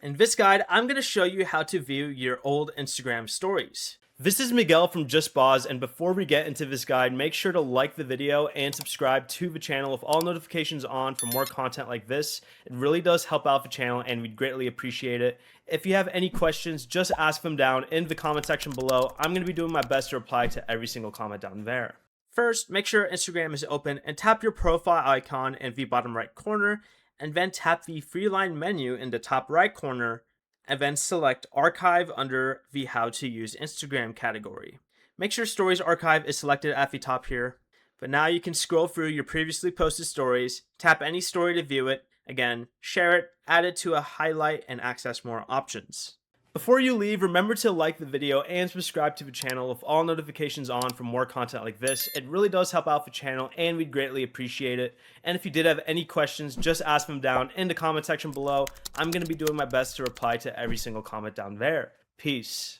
In this guide, I'm going to show you how to view your old Instagram stories. This is Miguel from Just Boz, and before we get into this guide, make sure to like the video and subscribe to the channel with all notifications on for more content like this. It really does help out the channel and we'd greatly appreciate it. If you have any questions, just ask them down in the comment section below. I'm going to be doing my best to reply to every single comment down there. First, make sure Instagram is open and tap your profile icon in the bottom right corner, and then tap the three line menu in the top right corner, and then select Archive under the How to Use Instagram category. Make sure Stories Archive is selected at the top here, but now you can scroll through your previously posted stories, tap any story to view it, again, share it, add it to a highlight, and access more options. Before you leave, remember to like the video and subscribe to the channel with all notifications on for more content like this. It really does help out the channel and we'd greatly appreciate it. And if you did have any questions, just ask them down in the comment section below. I'm going to be doing my best to reply to every single comment down there. Peace.